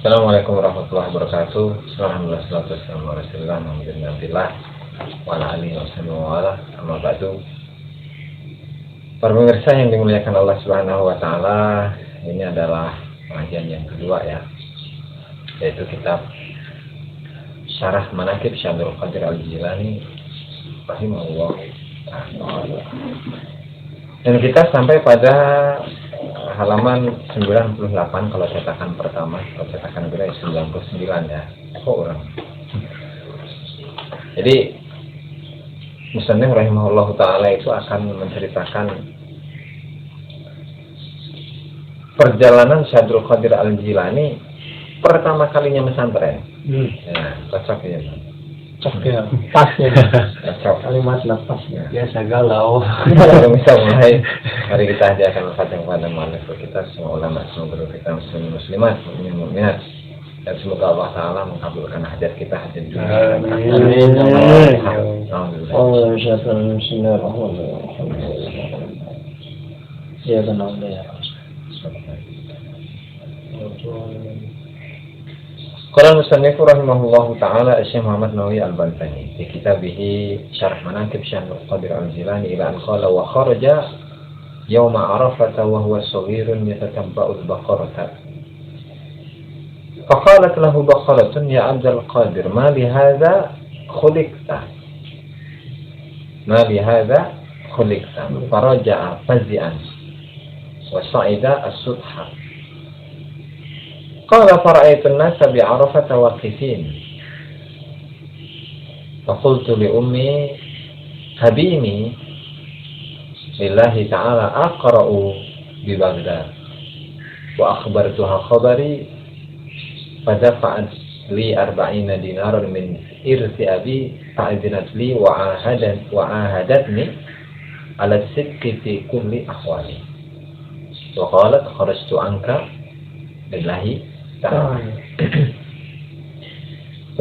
Assalamualaikum warahmatullahi wabarakatuh. Alhamdulillah salatu wassalamu ala rasulillah Muhammadin abdillah wa ala alihi wa ala amma ba'du. Para pemirsa yang dimuliakan Allah Subhanahu wa taala, ini adalah pengajian yang kedua ya, yaitu kitab Syarah Manaqib Syekh Abdul Qadir Al-Jilani rahimahullah ta'ala. Dan kita sampai pada halaman 98 kalau cetakan pertama, kalau cetakan kedua 99 ya. Kok orang. Jadi Musannif rahimahullah ta'ala itu akan menceritakan perjalanan Syekh Abdul Qadir Al-Jilani pertama kalinya pesantren. Ya, cocok ya. Cocok ya, pas ya. Cocok. Kalimat lapasnya. Biasa galau. Kalau bisa mulai, mari kita ajarkan al-fatihah kepada muallif kita, semua ulama, semua guru kita, muslimin muslimat, mukminin mukminat, dan semoga Allah Taala mengabulkan hajat kita, hajat dunia. Amin. Alhamdulillah. Ya benar ya. Qala al-musannif rahimahullahu ta'ala Syekh Muhammad Nawawi Al-Bantani di kitabih Syarah Manaqib Syekh Abdul Qadir Al-Jilani ila an qala wa kharaja yawma Arafah wa huwa saghirun yatatabba'u al-baqarata faqalat lahu baqaratun ya Abdul Qadir ma li hadha khuliqta faraja'a fazi'an wa sa'ida as-sutha qala fara'aytu an-nasa bi'Arafah waqifin faqultu li ummi habini lillahi ta'ala aqra'u bi Baghdad wa akhbartuha khabari fadafa'at li 40 dinaran min irsi abi fa'adinat li wa ahadatni ala sidqi fi kulli ahwali wa qalat kharajtu anka lillahi ta'ala.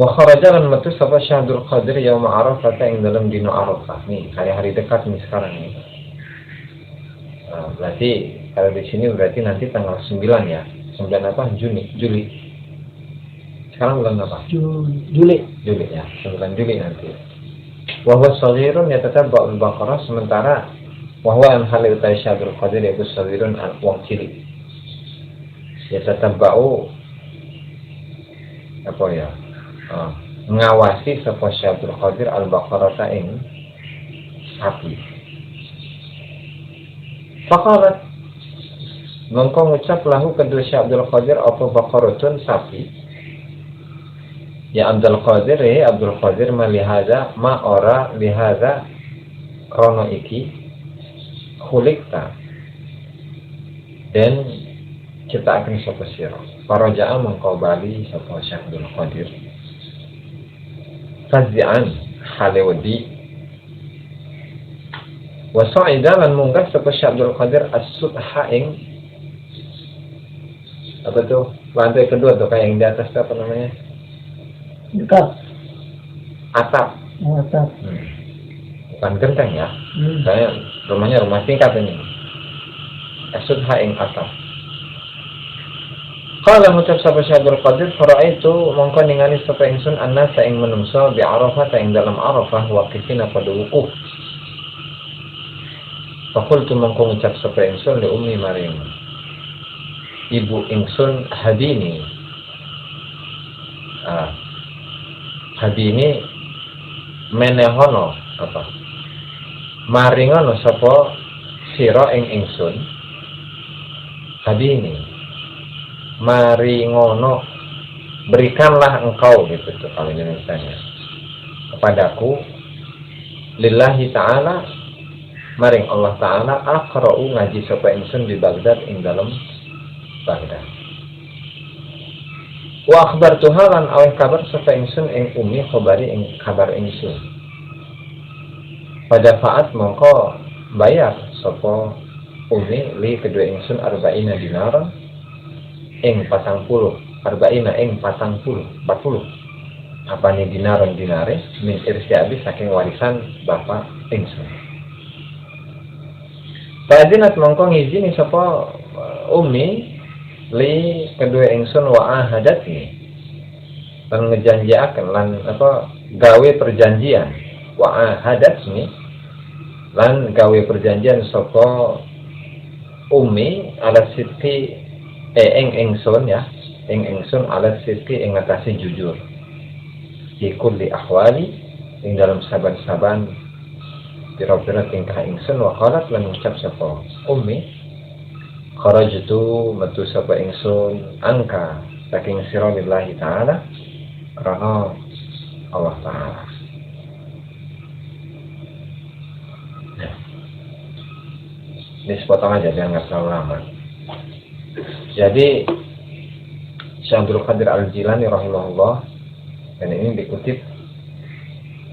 Wa kharaja lan metu sapa Syekh Abdul Qadir yaum Arafah ing dalam dino Arafah. Nih, hari-hari dekat nih sekarang nih. Berarti kalau di sini berarti nanti tanggal 9 ya. 9 apa? Juli. Sekarang bulan apa? Juli ya. 9 Juli nanti. Wa huwa shaghirun yatatabba'ul baqarah, sementara wa huwa an hal utai Syekh Abdul Qadir yaitu shaghirun wong cilik. Yatatabba'u apa ya? Ngawasi sapa Syekh Abdul Qadir al-Baqarah ing sapi. Faqalat mongko ngucap lahu kedua Syekh Abdul Qadir apa baqaratun sapi. Ya Abdul Qadir Abdul Qadir malihada ma ora lihada krono iki khuliqta dan kita akan sapa sira. Faraja'a mongko bali sapa Syekh Abdul Qadir fazi'an halewdi wa sa'ida lan munggah sapa Syekh Abdul Qadir as-sutha ing apa tuh lantai kedua tuh kayak yang di atas apa namanya dekat atap bukan genteng ya kayak rumahnya rumah tingkat ini as-sutha ing atap. Qala ngucap sapa Syekh Abdul Qadir fara'aitu mongko ningali sapa ingsun annasa ing menungso bi Arafah ing dalam Arafah waqifina pada wukuf. Faqultu mongko ngucap sapa ingsun li ummi maring ibu ingsun Hadini. Hadini menehono apa? Maringono sapa sira ing ingsun Hadini. Mari ngono berikanlah engkau gitu tuh kalau Indonesianya kepadaku lillahi ta'ala maring Allah ta'ala aqra'u ngaji sapa ingsun di Baghdad ing dalem Baghdad wa akhbartu halan aweh kabar sapa ingsun ing ummi khabari ing kabar ingsun pada faat mongko bayar sapa ummi li kedua ingsun 40 dinaran ing 40 arba'ina ing 40 apa nih dinaron dinare min irsi abi saking warisan bapak ingsun. Fa'adinat mongko ngizini sapa ummi li kedua ingsun wa ahadatni lan ngejanjiaken lan gawe perjanjian wa ahadatni lan gawe perjanjian saka umi ala siti ing ingsun ya ing ingsun ala siti ing ngatasi jujur di kulli ahwali ing dalam saban-saban pira-pira tingkah ingsun wa qalat lan ngucap sapa umi kharajtu metu sapa ingsun angka saking sira lillahi taala karena Allah taala. Nah, ini sepotong aja biar nggak terlalu lama. Jadi Syekh Abdul Qadir Al-Jilani rahimahullah, dan ini dikutip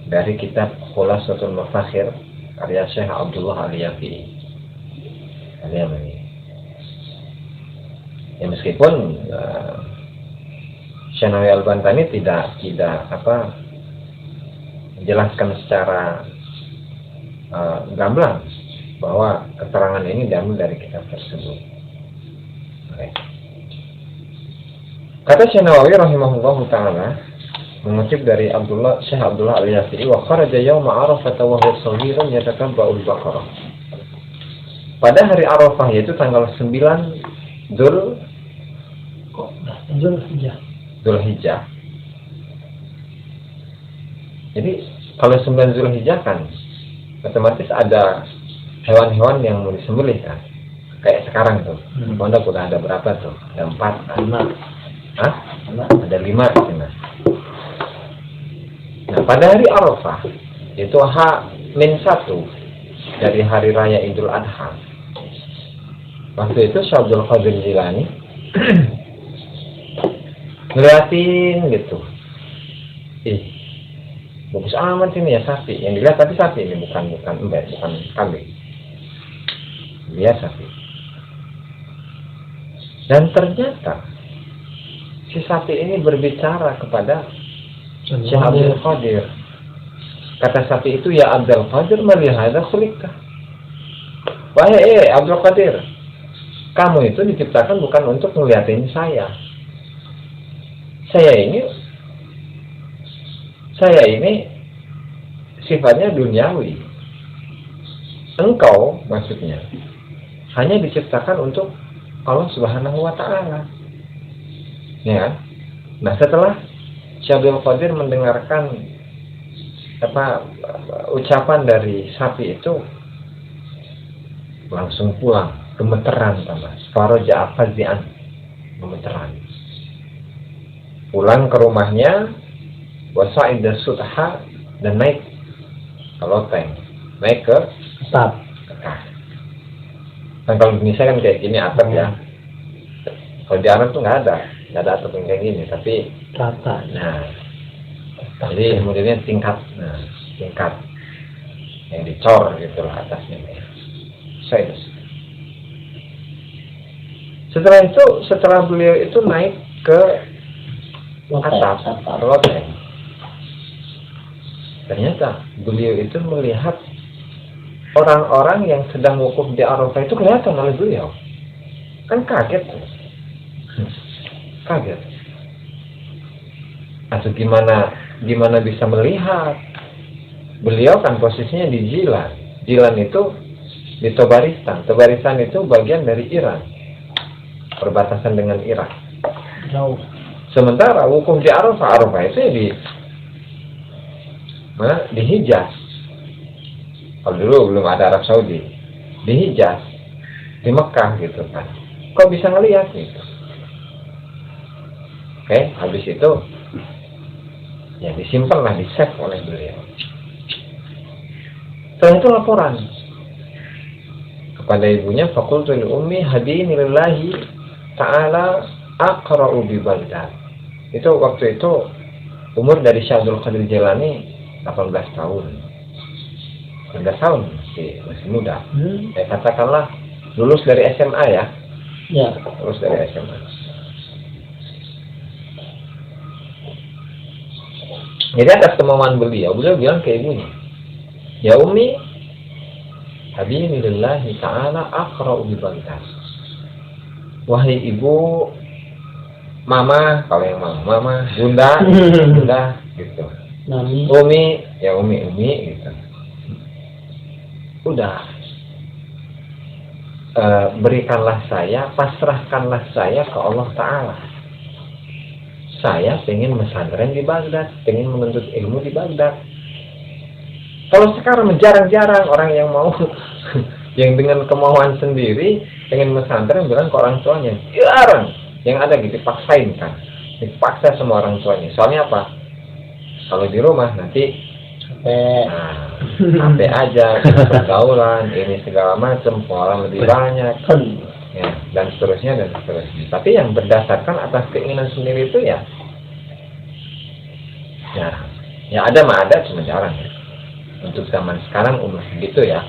dari kitab Khulasatul Mafakhir karya Syekh Abdullah Al-Yafi'i. Al-Yamani. Ya meskipun Syekh Nawawi Al-Bantani tidak menjelaskan secara gamblang bahwa keterangan ini diambil dari kitab tersebut. Okay. Kata Syekh Nawawi rahimahullahu taala mengutip dari Syekh Abdullah Al-Yafi'i wa kharaja yauma Arafah wa huwa shaghirun yatatabba'ul baqarah. Pada hari Arafah yaitu tanggal 9 Dzulhijjah. Jadi kalau 9 Dzulhijjah kan otomatis ada hewan-hewan yang mau disembelih kan. Kayak sekarang tuh. Pondok udah ada berapa tuh? Ada 4, 5. Hah? Ada 5 di sana. Nah, pada hari Arafah itu H-1 dari hari raya Idul Adha. Waktu itu Syekh Abdul Qadir Jilani ngeliatin gitu. Bagus amat ini ya sapi. Yang dilihat tapi sapi ini bukan kambing. Dia sapi. Dan ternyata si sapi ini berbicara kepada Syekh Abdul Qadir. Kata sapi itu, ya Abdul Qadir malihada khuliqta. Wahai Abdul Qadir, kamu itu diciptakan bukan untuk ngeliatin saya. Saya ini sifatnya duniawi. Engkau maksudnya hanya diciptakan untuk Allah Subhanahu wa taala. Ya. Nah, setelah Syekh Abdul Qadir mendengarkan ucapan dari sapi itu, langsung pulang, gemeteran sama faraja fazi'an, gemeteran. Pulang ke rumahnya, wasa'ida sutha, dan naik ke loteng, naik ke atap. Nah, kalau di Indonesia kan kayak gini atap ya. Kalau di Arab tuh nggak ada atap yang kayak gini, tapi rata. Nah, jadi kemudian tingkat yang dicor gitu lah atasnya. Setelah beliau itu naik ke atap loteng, ternyata beliau itu melihat orang-orang yang sedang wukuf di Arafah itu kelihatan oleh beliau. Kan kaget. Atau gimana bisa melihat? Beliau kan posisinya di Jilan. Jilan itu di Tobaristan. Tobaristan itu bagian dari Iran, perbatasan dengan Irak. Jauh. Sementara wukuf di Arafah itu ya di Hijaz. Kalau dulu belum ada Arab Saudi, di Hijaz, di Mekah gitu kan. Kok bisa ngelihat gitu? Oke, habis itu ya disimpanlah, di-save oleh beliau. Setelah itu laporan kepada ibunya, faqultu li ummi hadini lillahi ta'ala aqra'u bi Baghdad. Itu waktu itu umur dari Syekh Abdul Qadir Jilani 18 tahun. 18 tahun masih muda. Katakanlah lulus dari SMA ya. Ya. Lulus dari SMA. Jadi atas kemauan beliau bilang ke ibunya, ya Umi, habini lillahi ta'ala aqra'u bi Baghdad. wahai ibu, mama, kalau yang mama, bunda, bunda, gitu. Nami. Umi, ya umi, gitu. Udah. Berikanlah saya, pasrahkanlah saya ke Allah Ta'ala. Saya pengen pesantren di Baghdad, pengen menuntut ilmu di Baghdad. Kalau sekarang jarang-jarang orang yang mau, yang dengan kemauan sendiri pengen pesantren bilang ke orang tuanya, jarang. Yang ada gitu dipaksain kan, dipaksa sama orang tuanya. Soalnya apa? Kalau di rumah nanti HP aja, pergaulan, ini segala macam, pengalaman lebih banyak. Ya, dan seterusnya. Tapi yang berdasarkan atas keinginan sendiri itu ya ada cuma jarang ya. Untuk zaman sekarang umur segitu ya,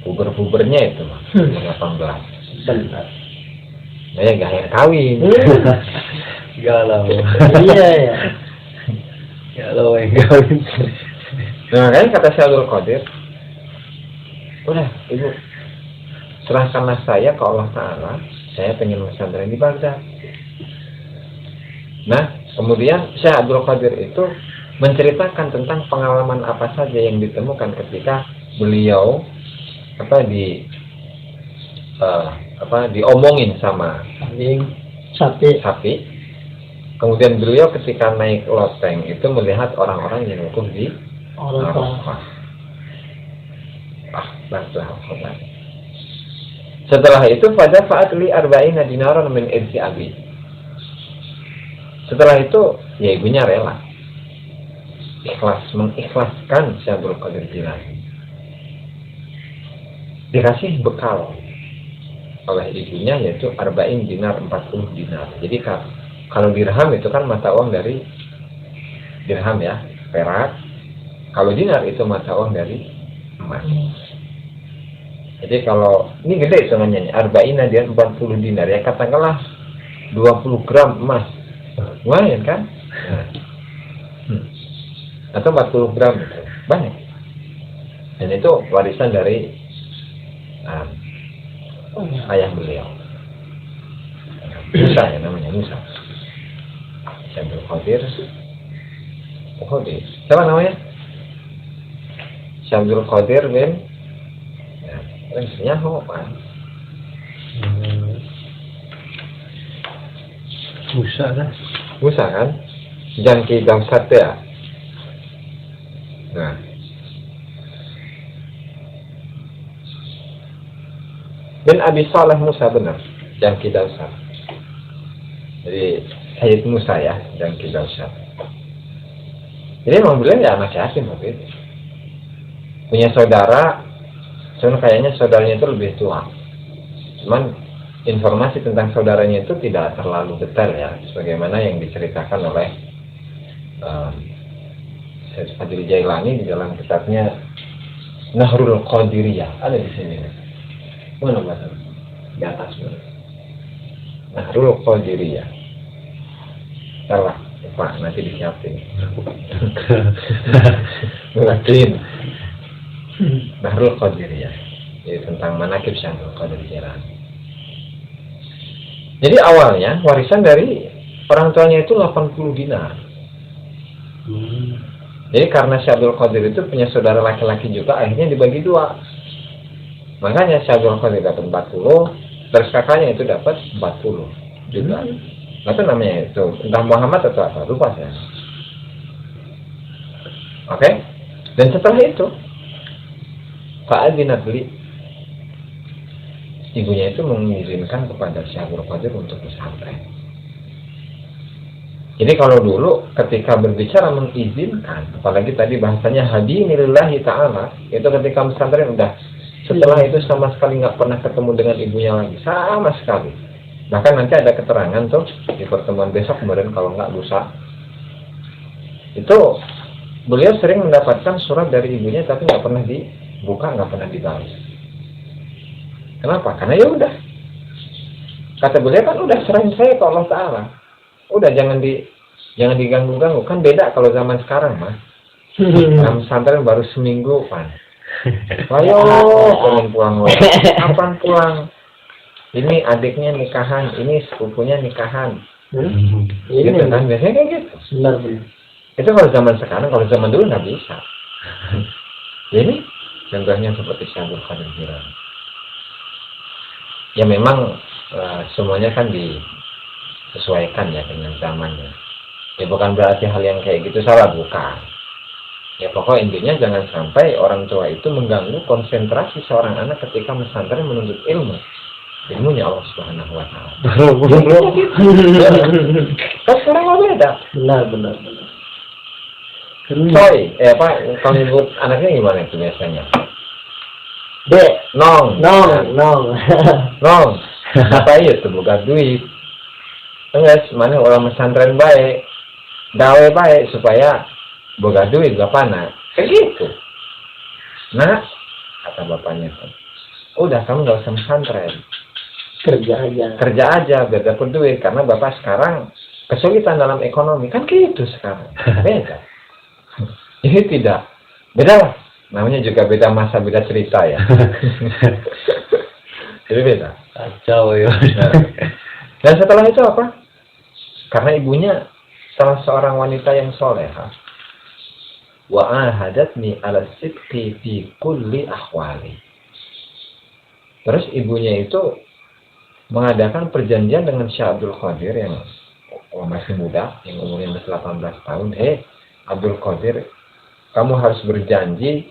puber-pubernya itu 18. Benar. Ya gak yang kawin. Galau. Iya ya. Galau yang kawin. Nah makanya kata Syekh Abdul Qadir, udah ibu, serahkanlah saya ke Allah Ta'ala, saya pengen pesantren di Baghdad. Nah, kemudian Syekh Abdul Qadir itu menceritakan tentang pengalaman apa saja yang ditemukan ketika beliau diomongin sama sapi. Kemudian beliau ketika naik loteng itu melihat orang-orang yang wukuf di Arafah. Setelah itu pada saat li arba'ina dinaran min irsi abi. Setelah itu ya ibunya rela mengikhlaskan Syekh Abdul Qadir Jilani. Dikasih bekal oleh ibunya yaitu arba'in dinar, 40 dinar. Jadi kalau dirham itu kan mata uang dari dirham ya, perak. Kalau dinar itu mata uang dari emas. Jadi kalau ini gede hitungannya nih, arba'ina dia 40 dinar ya, katakanlah 20 gram emas. Lumayan kan? Atau 40 gram gitu. Banyak. Dan itu warisan dari ayah beliau. Musa ya namanya, Musa. Syekh Abdul Qadir. Siapa namanya? Syekh Abdul Qadir bin Nyaho kan? Musa kan? Jangki Damsat ya. Nah, bin Abi Saleh Musa benar, Jangki Damsat. Jadi Sayyid Musa ya, Jangki Damsat. Jadi memang beliau ya anak yatim waktu itu. Punya saudara, cuman kayaknya saudaranya itu lebih tua. Cuman informasi tentang saudaranya itu tidak terlalu detail ya, sebagaimana yang diceritakan oleh Syekh Fadil Jailani di dalam kitabnya Nahrul Qadiriyah. Ada di sini. Mana bahasa? Di atas mana? Nahrul Qadiriyah. Salah, Pak, nanti disiapin. Ngelakuin. Nahrul Qadiriyah. Jadi tentang manaqib Syekh Abdul Qadir Jilani. Jadi awalnya warisan dari orang tuanya itu 80 dinar. Jadi karena Syekh Abdul Qadir itu punya saudara laki-laki juga, akhirnya dibagi dua. Makanya Syekh Abdul Qadir dapat 40, terus kakaknya itu dapat 40 juga. Nah, itu namanya itu, entah Muhammad atau apa, lupa saya. Oke? Dan setelah itu Fa'adzinat li, ibunya itu mengizinkan kepada Syekh Abdul Qadir untuk pesantren. Jadi kalau dulu ketika berbicara mengizinkan, apalagi tadi bahasanya hadinillahi ta'ala, itu ketika pesantren udah, setelah itu sama sekali nggak pernah ketemu dengan ibunya lagi, sama sekali. Bahkan nanti ada keterangan tuh di pertemuan besok kemudian kalau nggak lusa, itu beliau sering mendapatkan surat dari ibunya tapi nggak pernah dibuka, nggak pernah dibalas. Kenapa? Karena ya udah, kata beliau kan udah serahin saya ke Allah Ta'ala. Udah jangan diganggu-ganggu. Kan beda kalau zaman sekarang mah. Dalam pesantren baru seminggu kan. Ayo pengen pulang. Kapan pulang? ini adiknya nikahan, ini sepupunya nikahan. Ini Gitu kan, biasanya kayak gitu. benar benar. Itu kalau zaman sekarang, kalau zaman dulu nggak bisa. Jadi contohnya seperti Syabul Qadir Jilani. Ya memang semuanya kan disesuaikan ya dengan zamannya. Ya bukan berarti hal yang kayak gitu salah, bukan. Ya pokok intinya jangan sampai orang tua itu mengganggu konsentrasi seorang anak ketika pesantren menuntut ilmunya Allah Subhanahu Wa Taala. Kan sekarang nggak beda. Benar benar benar. Coy, kalau nyebut anaknya gimana itu biasanya? Dek, Nong, nong. nong. Apa iya tuh buka duit? Enggak, mana orang pesantren baik, gawe baik supaya boga duit bapaknya. Kayak gitu. Nah, kata bapaknya tuh, udah kamu nggak usah pesantren, kerja aja biar dapat duit, karena bapak sekarang kesulitan dalam ekonomi, kan gitu sekarang. Beda. Ini tidak beda lah, namanya juga beda masa, beda cerita ya. Jadi beda. Kacau ya. Nah, dan setelah itu apa? Karena ibunya salah seorang wanita yang soleha, wa ahadatni ala sidqi fi kulli ahwali. Terus ibunya itu mengadakan perjanjian dengan Syekh Abdul Qadir yang masih muda, yang umurnya masih 18 tahun. Abdul Qadir, kamu harus berjanji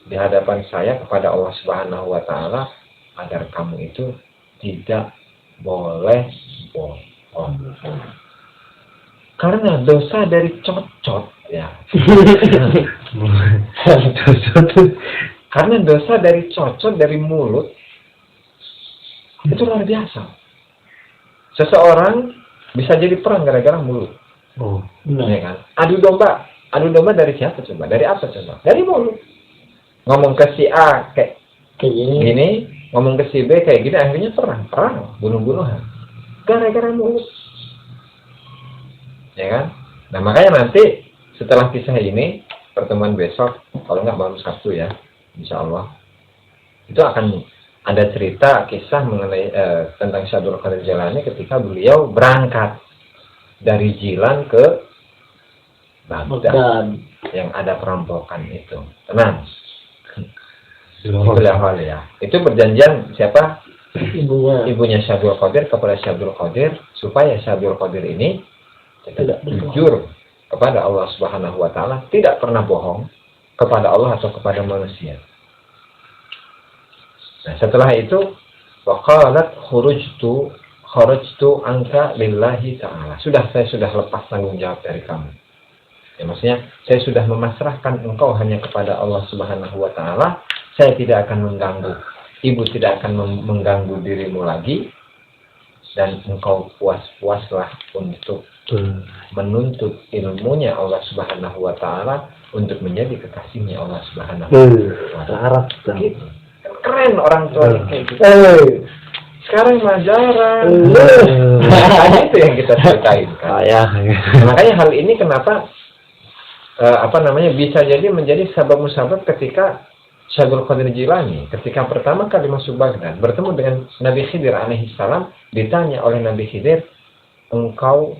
di hadapan saya kepada Allah Subhanahu Wa Taala agar kamu itu tidak boleh bohong. Karena dosa dari cocot ya. Karena dosa dari cocot dari mulut itu luar biasa. Seseorang bisa jadi perang gara-gara mulut. Oh, Ya kan? Adu domba dari siapa coba? Dari apa coba? Dari mulut. Ngomong ke si A kayak gini, ngomong ke si B kayak gini, akhirnya perang, bunuh-bunuhan. Gara-gara mulut. Ya kan? Nah makanya nanti setelah kisah ini, pertemuan besok, kalau nggak malam Sabtu ya, insya Allah, itu akan ada cerita kisah mengenai tentang Syekh Abdul Qadir Jilani ketika beliau berangkat dari Jilan ke Baghdad yang ada perampokan itu. Tenang. Itu hal ya. Itu perjanjian siapa? Ibunya Syekh Abdul Qadir kepada Syekh Abdul Qadir supaya Syekh Abdul Qadir ini tidak jujur kepada Allah Subhanahu Wa Taala, tidak pernah bohong kepada Allah atau kepada manusia. Nah, setelah itu waqalat kharajtu anka lillahi ta'ala. Saya sudah lepas tanggung jawab dari kamu. Ya, maksudnya saya sudah memasrahkan engkau hanya kepada Allah Subhanahu Wa Taala. Saya tidak akan mengganggu. Ibu tidak akan mengganggu dirimu lagi. Dan engkau puas-puaslah untuk menuntut ilmunya Allah Subhanahu Wa Taala untuk menjadi kekasihnya Allah Subhanahu Wa Taala. Gitu. Keren orang tua kayak gitu. Sekarang mah jarang. Itu yang kita ceritain kan. Makanya hal ini kenapa bisa jadi menjadi sabab musabab ketika Syekh Abdul Qadir Jilani ketika pertama kali masuk Baghdad bertemu dengan Nabi Khidir alaihi salam, ditanya oleh Nabi Khidir, engkau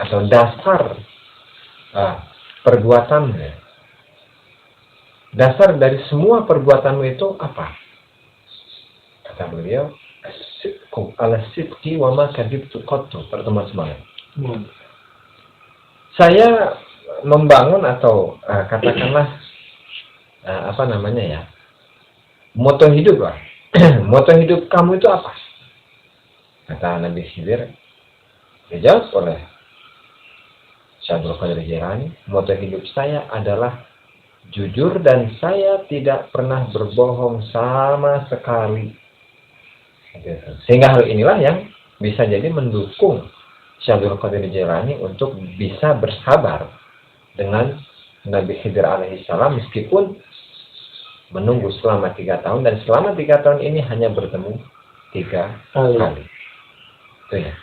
atau dasar perbuatanmu, dasar dari semua perbuatanmu itu apa? Kata beliau, as-sidqu ala sidqi wa ma kadibtu qattu. Pertemuan semalam. Saya membangun atau katakanlah moto hidup lah. Moto hidup kamu itu apa? Kata Nabi Khidir, dijawab oleh Syekh Abdul Qadir Jilani, moto hidup saya adalah jujur dan saya tidak pernah berbohong sama sekali. Sehingga hal inilah yang bisa jadi mendukung Syekh Abdul Qadir Jilani untuk bisa bersabar dengan Nabi Khidir alaihissalam meskipun menunggu selama 3 tahun, dan selama 3 tahun ini hanya bertemu 3 kali. Itu ya.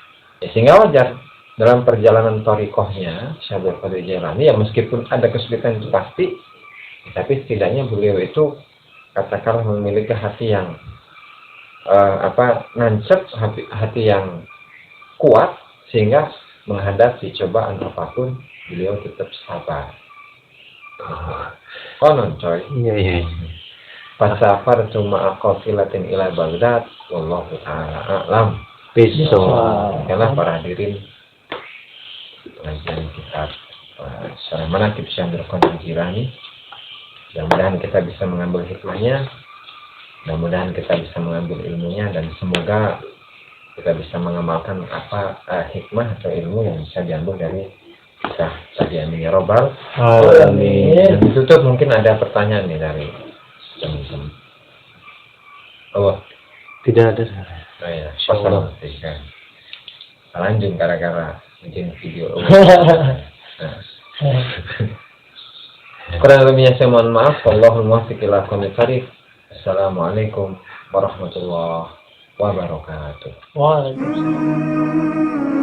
Sehingga wajar dalam perjalanan thariqahnya Syekh Abdul Qadir Jilani, ya meskipun ada kesulitan itu pasti, tapi setidaknya beliau itu katakanlah memiliki hati yang nancep hati yang kuat sehingga menghadapi cobaan apapun beliau tetap sabar. Konon coy. Iya. Pasafar cuma qafilatin ila Baghdad wallahu taala a'lam. Besok. Karena para hadirin pengajian kitab Syarah Manaqib Syekh Abdul Jilani. Mudah-mudahan kita bisa mengambil hikmahnya, mudah-mudahan kita bisa mengambil ilmunya, dan semoga kita bisa mengamalkan hikmah atau ilmu yang bisa diambil dari kisah tadi. Amin ya robbal Amin. Dan ditutup mungkin ada pertanyaan nih dari teman-teman. Tidak ada. Ya, Insyaallah. Lanjut gara-gara bikin video. Kurang lebihnya saya mohon maaf. Wallahul muwaffiq ila aqwamit thariq. Assalamualaikum warahmatullahi wabarakatuh. Waalaikumsalam.